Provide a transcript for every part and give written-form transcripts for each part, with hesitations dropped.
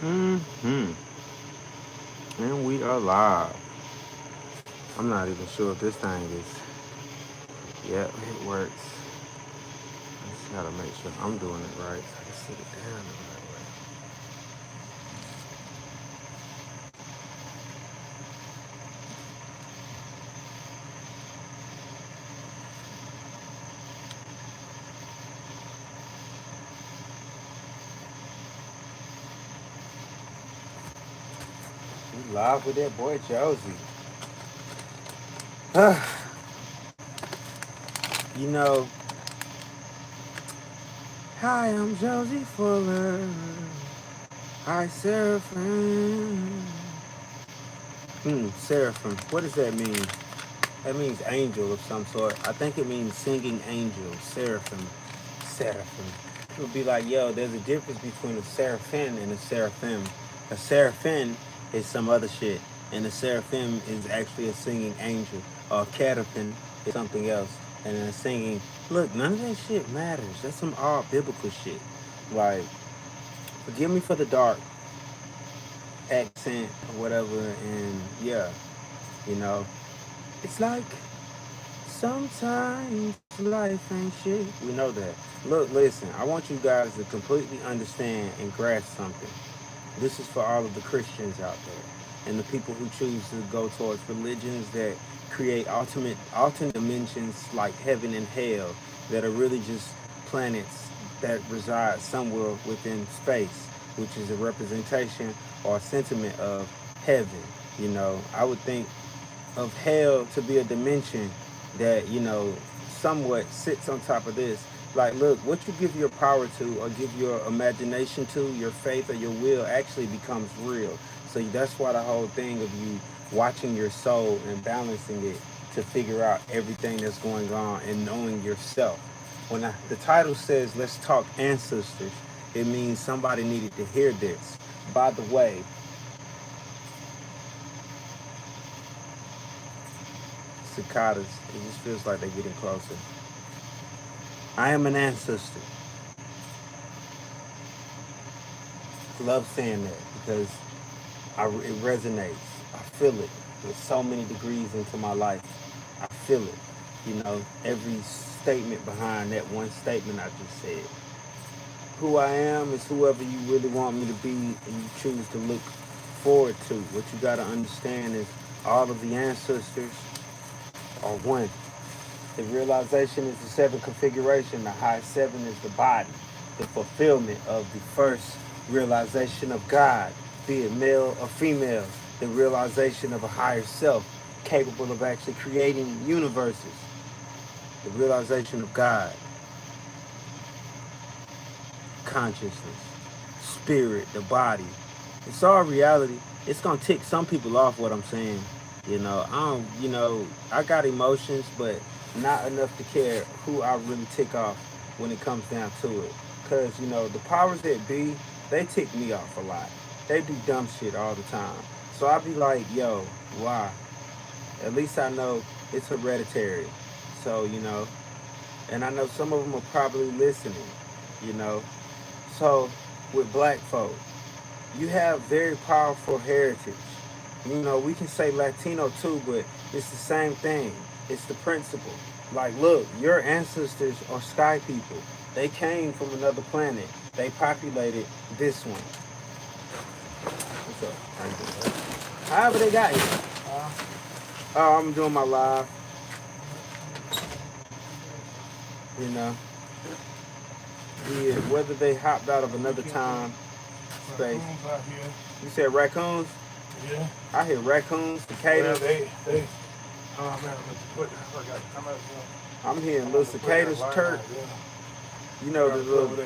Hmm. And we are live. I'm not even sure if this thing is. Yep, it works. I just gotta make sure I'm doing it right. So I can sit it down the right way. We live with that boy Josie. You know, hi, I'm Josie Fuller. Hi, Seraphim. Seraphim. What does that mean? That means angel of some sort. I think it means singing angel. Seraphim. Seraphim. It would be like, yo, there's a difference between a seraphim and a seraphim. A seraphim is some other shit, and a seraphim is actually a singing angel. Or a cherubim is something else. And then a singing, look, none of that shit matters. That's some odd biblical shit. Like, forgive me for the dark accent or whatever, and yeah, you know, it's like sometimes life ain't shit. We know that. Look, listen, I want you guys to completely understand and grasp something. This is for all of the Christians out there and the people who choose to go towards religions that create alternate dimensions like heaven and hell that are really just planets that reside somewhere within space, which is a representation or a sentiment of heaven. You know, I would think of hell to be a dimension that, you know, somewhat sits on top of this. Like, look, what you give your power to or give your imagination to, your faith or your will actually becomes real. So that's why the whole thing of you watching your soul and balancing it to figure out everything that's going on and knowing yourself. The title says, let's talk ancestors, it means somebody needed to hear this. By the way, cicadas, it just feels like they're getting closer. I am an ancestor. I love saying that because it resonates. I feel it with so many degrees into my life. I feel it. You know, every statement behind that one statement I just said. Who I am is whoever you really want me to be, and you choose to look forward to. What you got to understand is all of the ancestors are one. The realization is the seven configuration. The high seven is the body, the fulfillment of the first realization of God, be it male or female, the realization of a higher self capable of actually creating universes, the realization of God, consciousness, spirit, the body. It's all reality. It's gonna tick some people off what I'm saying. I got emotions, but not enough to care who I really tick off when it comes down to it. Cause the powers that be, they tick me off a lot. They do dumb shit all the time. So I be like, yo, why? At least I know it's hereditary. So, and I know some of them are probably listening, you know. So with black folk, you have very powerful heritage. We can say Latino too, but it's the same thing. It's the principle. Like, look, your ancestors are sky people. They came from another planet. They populated this one. What's up? However they got here. Oh, I'm doing my live. You know, yeah, whether they hopped out of another time, space. You said raccoons? Yeah. I hear raccoons, cicadas. Well, I'm hearing little cicadas chirp. You know the little.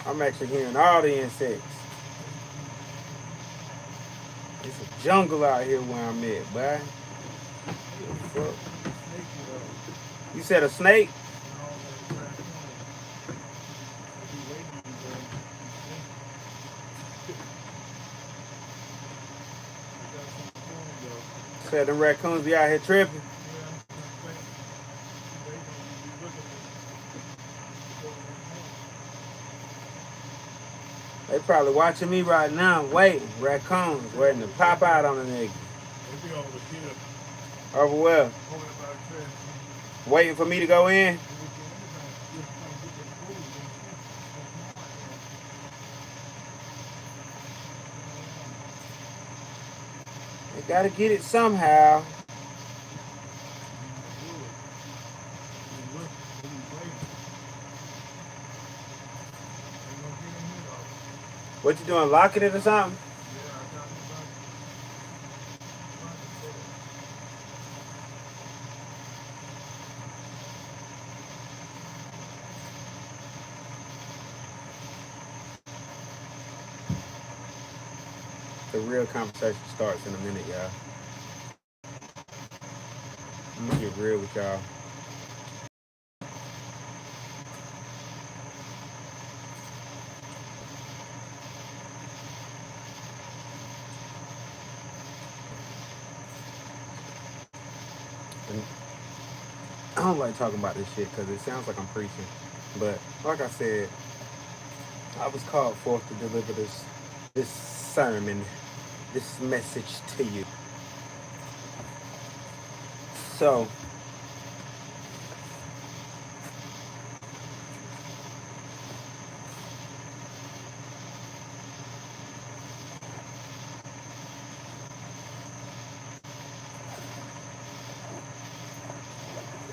I'm actually hearing all the insects. It's a jungle out here where I'm at, boy. You said a snake? Said the raccoons be out here tripping. They probably watching me right now, waiting. Raccoons waiting to pop out on the nigga. They be over here. Over where? Over about trash. Waiting for me to go in? They gotta get it somehow. What you doing, locking it or something? The real conversation starts in a minute, y'all. I'm gonna get real with y'all. And I don't like talking about this shit because it sounds like I'm preaching. But like I said, I was called forth to deliver this sermon, this message to you. So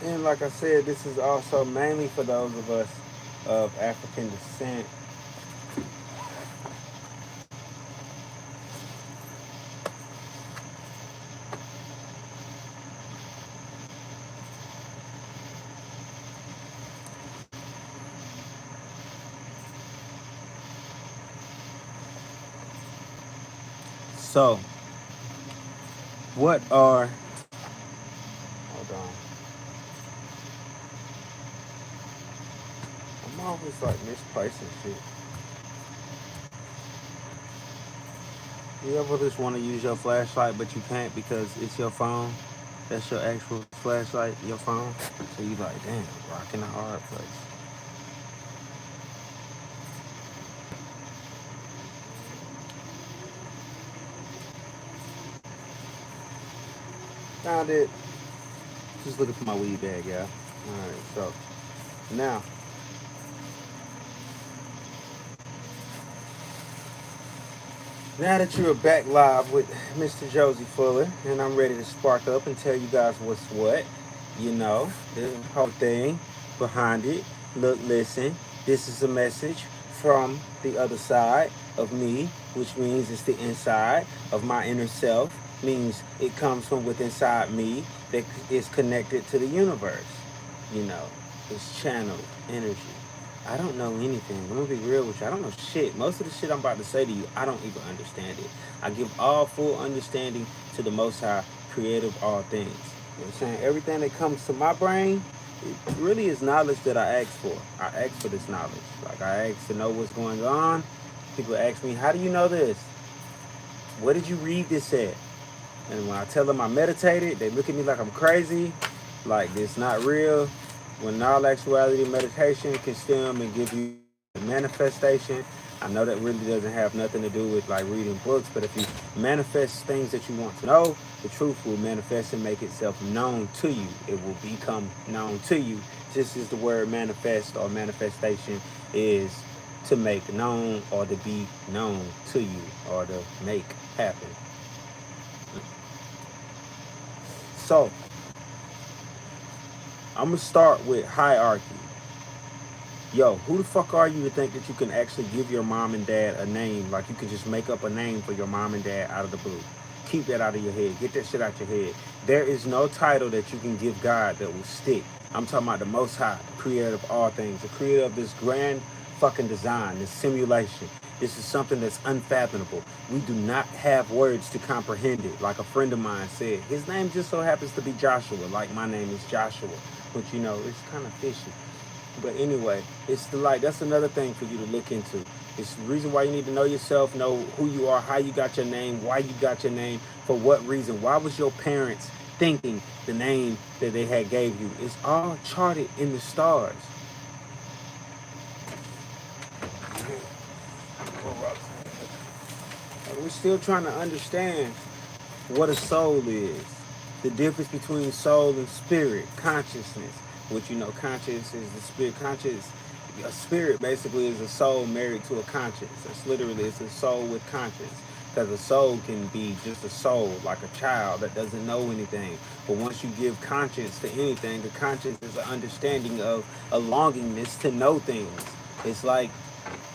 and like I said, this is also mainly for those of us of African descent. So, what are... Hold on. I'm always like misplacing shit. You ever just want to use your flashlight, but you can't because it's your phone? That's your actual flashlight, your phone? So you like, damn, rocking a hard place. Found it. Just looking for my weed bag, yeah. Alright, so now that you're back live with Mr. Josie Fuller, and I'm ready to spark up and tell you guys what's what, you know, the whole thing behind it. Look, listen, this is a message from the other side of me, which means it's the inside of my inner self, means it comes from within inside me that is connected to the universe, you know, it's channeled energy. I don't know anything. I'm gonna be real with you. I don't know shit. Most of the shit I'm about to say to you, I don't even understand it. I give all full understanding to the Most High, creator of all things. You know what I'm saying? Everything that comes to my brain, it really is knowledge that I ask for. I ask for this knowledge. Like, I ask to know what's going on. People ask me, how do you know this? Where did you read this at? And when I tell them I meditated, they look at me like I'm crazy, like it's not real. When in all actuality, meditation can stem and give you manifestation. I know that really doesn't have nothing to do with like reading books, but if you manifest things that you want to know, the truth will manifest and make itself known to you. It will become known to you, just as the word manifest or manifestation is to make known or to be known to you or to make happen. So, I'm going to start with hierarchy. Yo, who the fuck are you to think that you can actually give your mom and dad a name? Like you can just make up a name for your mom and dad out of the blue. Keep that out of your head. Get that shit out your head. There is no title that you can give God that will stick. I'm talking about the Most High, the creator of all things, the creator of this grand fucking design, this simulation. This is something that's unfathomable. We do not have words to comprehend it. Like a friend of mine said, his name just so happens to be Joshua, like my name is Joshua. But you know, it's kind of fishy. But anyway, it's the like, that's another thing for you to look into. It's the reason why you need to know yourself, know who you are, how you got your name, why you got your name, for what reason. Why was your parents thinking the name that they had gave you? It's all charted in the stars. we're still trying to understand what a soul is, the difference between soul and spirit, consciousness. Which conscious is the spirit. Conscious, a spirit basically is a soul married to a conscience. That's literally, it's a soul with conscience. Because a soul can be just a soul, like a child that doesn't know anything. But once you give conscience to anything, the conscience is an understanding of a longingness to know things. It's like,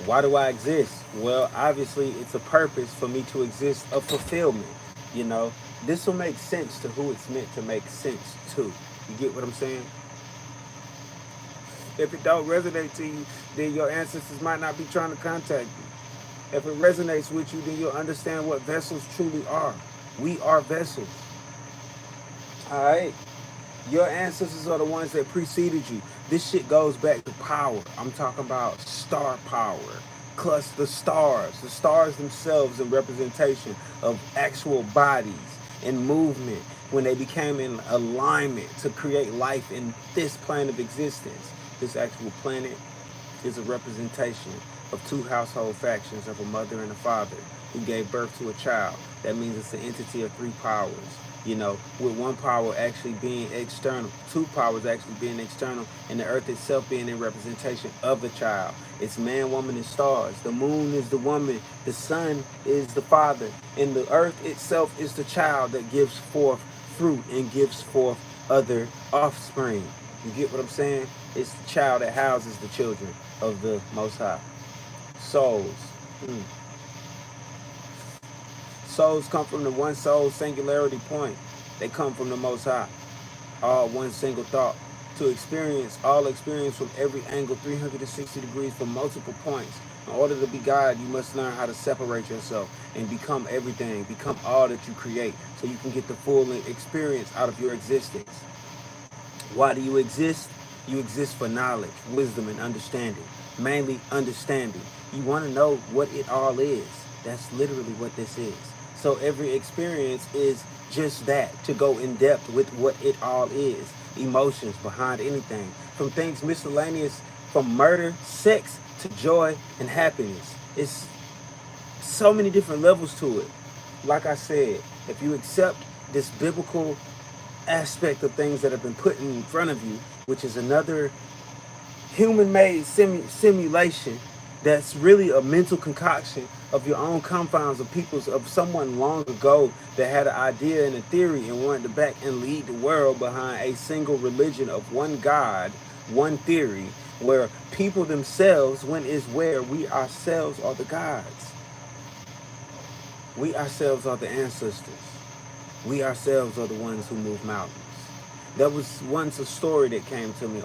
why do I exist? Well, obviously, it's a purpose for me to exist, a fulfillment. You know, this will make sense to who it's meant to make sense to. You get what I'm saying? If it don't resonate to you, then your ancestors might not be trying to contact you. If it resonates with you, then you'll understand what vessels truly are. We are vessels. All right? Your ancestors are the ones that preceded you. This shit goes back to power. I'm talking about star power. Plus the stars themselves in representation of actual bodies and movement when they became in alignment to create life in this plane of existence. This actual planet is a representation of two household factions of a mother and a father who gave birth to a child. That means it's an entity of three powers. With one power actually being external, two powers actually being external, and the earth itself being in representation of the child. It's man, woman, and stars. The moon is the woman, the sun is the father, and the earth itself is the child that gives forth fruit and gives forth other offspring. You get what I'm saying? It's the child that houses the children of the Most High. Souls. Souls come from the one soul singularity point. They come from the Most High. All one single thought. To experience all experience from every angle, 360 degrees from multiple points. In order to be God, you must learn how to separate yourself and become everything. Become all that you create so you can get the full experience out of your existence. Why do you exist? You exist for knowledge, wisdom, and understanding. Mainly understanding. You want to know what it all is. That's literally what this is. So every experience is just that, to go in depth with what it all is. Emotions behind anything. From things miscellaneous, from murder, sex, to joy and happiness. It's so many different levels to it. Like I said, if you accept this biblical aspect of things that have been put in front of you, which is another human-made simulation that's really a mental concoction of your own confounds of someone long ago that had an idea and a theory and wanted to back and lead the world behind a single religion of one God, one theory, where people themselves, when is where we ourselves are the gods. We ourselves are the ancestors. We ourselves are the ones who move mountains. There was once a story that came to me,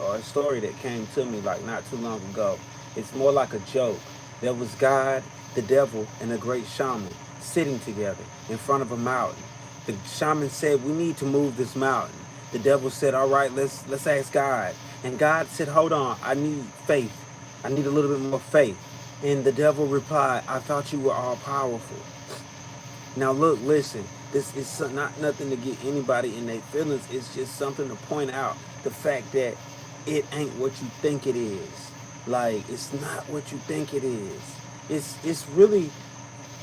like not too long ago. It's more like a joke. There was God, the devil, and a great shaman sitting together in front of a mountain. The shaman said, "We need to move this mountain." The devil said, "All right, let's ask God." And God said, "Hold on, I need faith. I need a little bit more faith." And the devil replied, "I thought you were all powerful." Now look, listen, this is not nothing to get anybody in their feelings. It's just something to point out the fact that it ain't what you think it is. Like, it's not what you think it is. It's really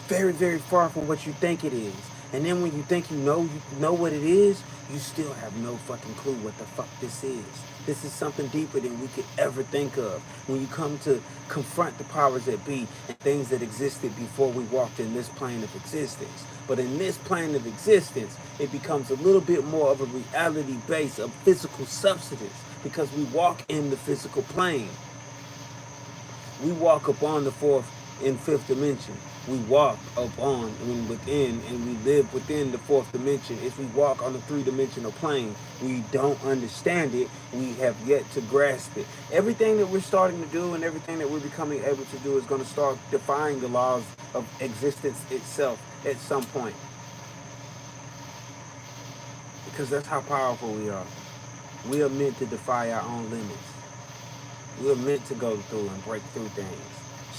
very, very far from what you think it is. And then when you think you know what it is, you still have no fucking clue what the fuck this is. This is something deeper than we could ever think of. When you come to confront the powers that be and things that existed before we walked in this plane of existence. But in this plane of existence, it becomes a little bit more of a reality base of physical substance because we walk in the physical plane. We walk upon the fourth and fifth dimension. We walk upon, within, and we live within the fourth dimension. If we walk on the three-dimensional plane, we don't understand it. We have yet to grasp it. Everything that we're starting to do and everything that we're becoming able to do is going to start defying the laws of existence itself at some point. Because that's how powerful we are. We are meant to defy our own limits. We're meant to go through and break through things.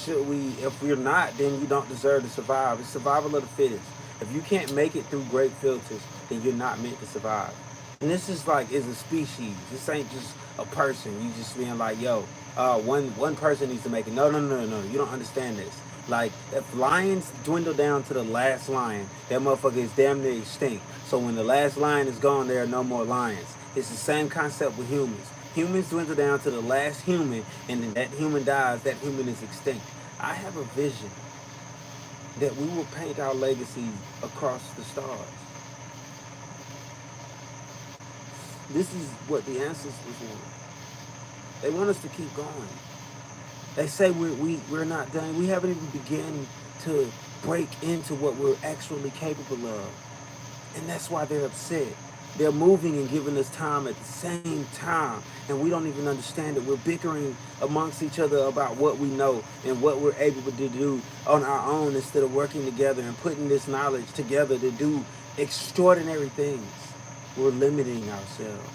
If we're not, then you don't deserve to survive. It's survival of the fittest. If you can't make it through great filters, then you're not meant to survive. And this is a species. This ain't just a person. You just being like, yo, one person needs to make it. No. You don't understand this. Like, if lions dwindle down to the last lion, that motherfucker is damn near extinct. So when the last lion is gone, there are no more lions. It's the same concept with humans. Humans dwindle down to the last human, and then that human dies, that human is extinct. I have a vision that we will paint our legacy across the stars. This is what the ancestors want. They want us to keep going. They say we're not done. We haven't even begun to break into what we're actually capable of. And that's why they're upset. They're moving and giving us time at the same time. And we don't even understand it. We're bickering amongst each other about what we know and what we're able to do on our own instead of working together and putting this knowledge together to do extraordinary things. We're limiting ourselves.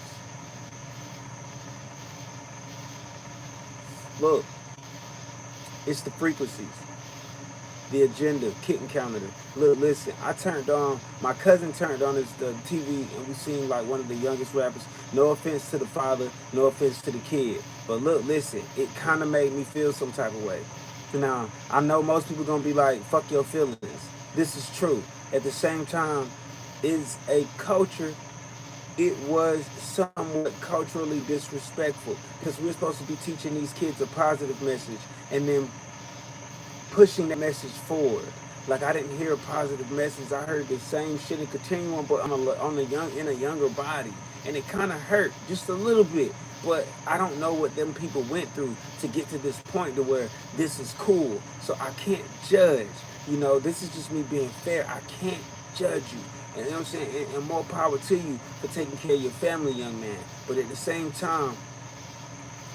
Look, it's the frequencies, the agenda, kitten calendar. Look, listen, I turned on, my cousin turned on the TV and we seen like one of the youngest rappers. No offense to the father, no offense to the kid. But look, listen, it kind of made me feel some type of way. Now, I know most people going to be like, fuck your feelings. This is true. At the same time, it's a culture. It was somewhat culturally disrespectful because we're supposed to be teaching these kids a positive message and then pushing that message forward. Like, I didn't hear a positive message. I heard the same shit and continuing, but in a younger body, and it kind of hurt just a little bit. But I don't know what them people went through to get to this point to where this is cool. So I can't judge. You know, this is just me being fair. I can't judge you. And you know what I'm saying? And more power to you for taking care of your family, young man. But at the same time,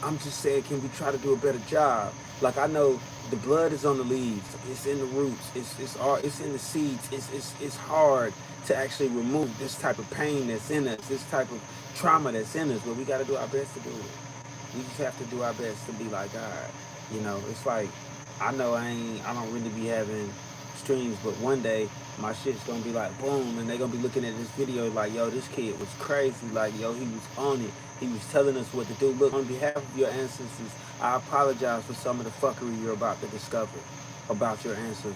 I'm just saying, can we try to do a better job? Like, I know the blood is on the leaves, it's in the roots, it's in the seeds. It's hard to actually remove this type of pain that's in us, this type of trauma that's in us. But we got to do our best to do it. We just have to do our best to be like God. You know, it's like, I know I don't really be having streams, but one day my shit's gonna be like boom, and they're gonna be looking at this video like, yo, this kid was crazy. Like, yo, he was on it. He was telling us what to do. Look, on behalf of your ancestors, I apologize for some of the fuckery you're about to discover about your ancestors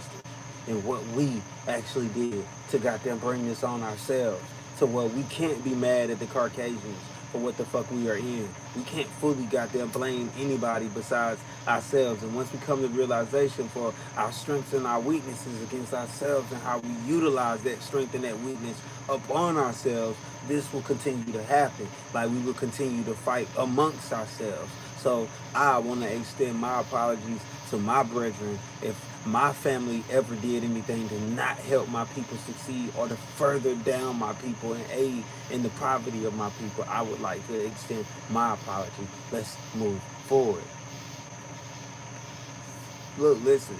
and what we actually did to goddamn bring this on ourselves. To where we can't be mad at the Caucasians for what the fuck we are in. We can't fully goddamn blame anybody besides ourselves. And once we come to realization for our strengths and our weaknesses against ourselves and how we utilize that strength and that weakness upon ourselves, this will continue to happen. Like, we will continue to fight amongst ourselves. So I want to extend my apologies to my brethren if my family ever did anything to not help my people succeed or to further down my people and aid in the poverty of my people. I would like to extend my apology. Let's move forward. Look, listen.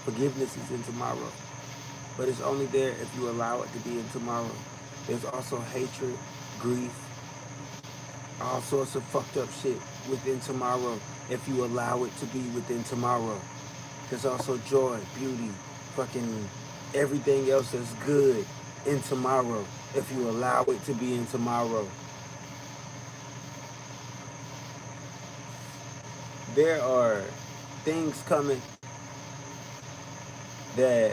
Forgiveness is in tomorrow, but it's only there if you allow it to be in tomorrow. There's also hatred, grief, all sorts of fucked up shit within tomorrow if you allow it to be within tomorrow. There's also joy, beauty, fucking everything else that's good in tomorrow if you allow it to be in tomorrow. There are things coming that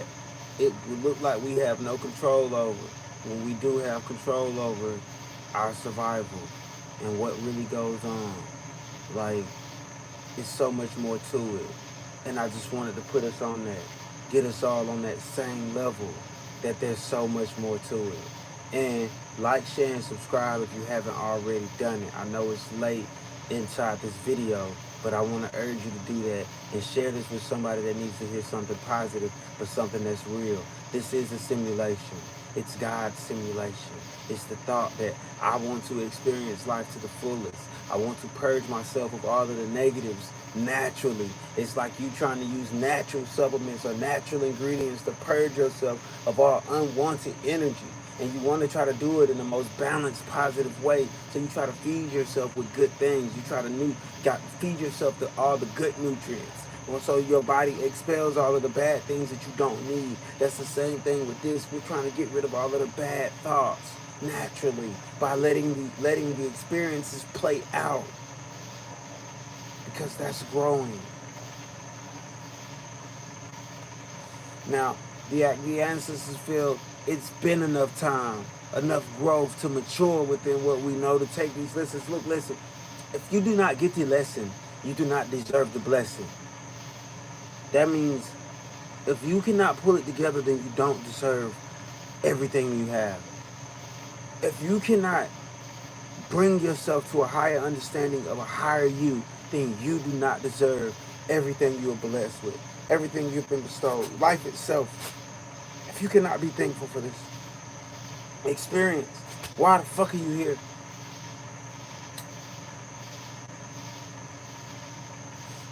it would look like we have no control over when we do have control over our survival and what really goes on. Like, it's so much more to it. And I just wanted to put us on that, get us all on that same level, that there's so much more to it. And like, share, and subscribe if you haven't already done it. I know it's late inside this video, but I want to urge you to do that and share this with somebody that needs to hear something positive, but something that's real. This is a simulation. It's God's simulation. It's the thought that I want to experience life to the fullest. I want to purge myself of all of the negatives naturally. It's like you trying to use natural supplements or natural ingredients to purge yourself of all unwanted energy. And you want to try to do it in the most balanced, positive way. So you try to feed yourself with good things. You try to feed yourself to all the good nutrients. So your body expels all of the bad things that you don't need. That's the same thing with this. We're trying to get rid of all of the bad thoughts naturally by letting the experiences play out, because that's growing. Now, the ancestors feel it's been enough time, enough growth to mature within what we know to take these lessons. Look, listen, if you do not get the lesson, you do not deserve the blessing. That means if you cannot pull it together, then you don't deserve everything you have. If you cannot bring yourself to a higher understanding of a higher you, then you do not deserve everything you are blessed with, everything you've been bestowed, life itself. If you cannot be thankful for this experience, why the fuck are you here?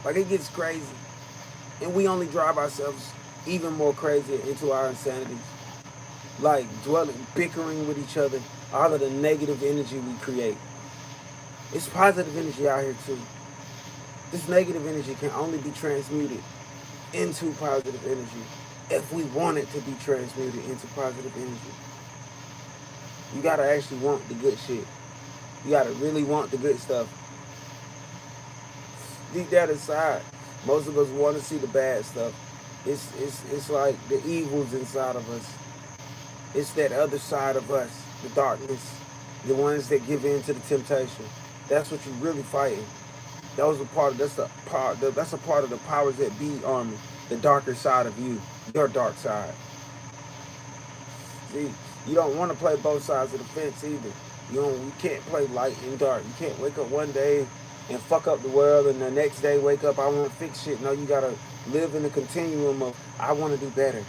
Like, it gets crazy. And we only drive ourselves even more crazy into our insanity. Like, dwelling, bickering with each other, all of the negative energy we create. It's positive energy out here too. This negative energy can only be transmuted into positive energy if we want it to be transmuted into positive energy. You gotta actually want the good shit. You gotta really want the good stuff. Deep down inside, most of us want to see the bad stuff. It's like the evils inside of us. It's that other side of us, the darkness, the ones that give in to the temptation. That's what you're really fighting. That's a part of the powers that be army, the darker side of you, your dark side. See, you don't want to play both sides of the fence either. You can't play light and dark. You can't wake up one day and fuck up the world and the next day wake up, I want to fix shit. No, you gotta live in the continuum of, I want to do better.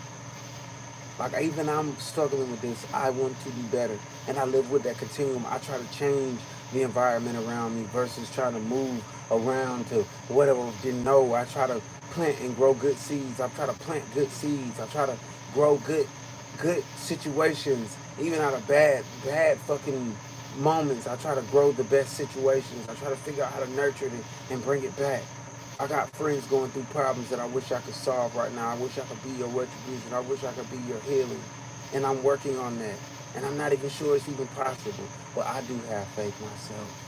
Like, even I'm struggling with this, I want to do better. And I live with that continuum. I try to change the environment around me versus trying to move around to whatever I didn't know. I try to plant and grow good seeds. I try to plant good seeds. I try to grow good situations, even out of bad fucking moments. I try to grow the best situations. I try to figure out how to nurture it and bring it back. I got friends going through problems that I wish I could solve right now. I wish I could be your retribution. I wish I could be your healing. And I'm working on that. And I'm not even sure it's even possible. But I do have faith myself.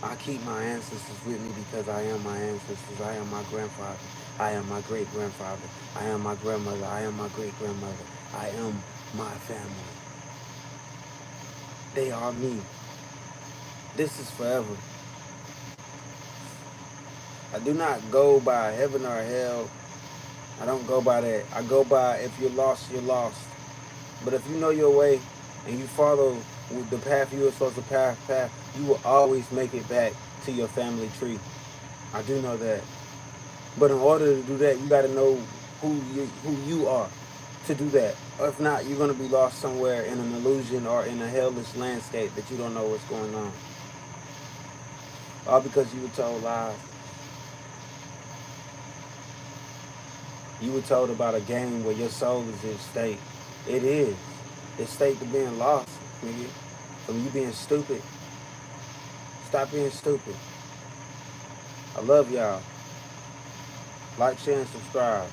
I keep my ancestors with me because I am my ancestors. I am my grandfather. I am my great-grandfather. I am my grandmother. I am my great-grandmother. I am my family. They are me. This is forever. I do not go by heaven or hell. I don't go by that. I go by, if you're lost, you're lost. But if you know your way and you follow the path you were supposed to path, you will always make it back to your family tree. I do know that. But in order to do that, you got to know who you are to do that. Or if not, you're going to be lost somewhere in an illusion or in a hellish landscape that you don't know what's going on. All because you were told lies. You were told about a game where your soul is at stake. It is. It's stake to being lost, nigga. From you being stupid. Stop being stupid. I love y'all. Like, share, and subscribe.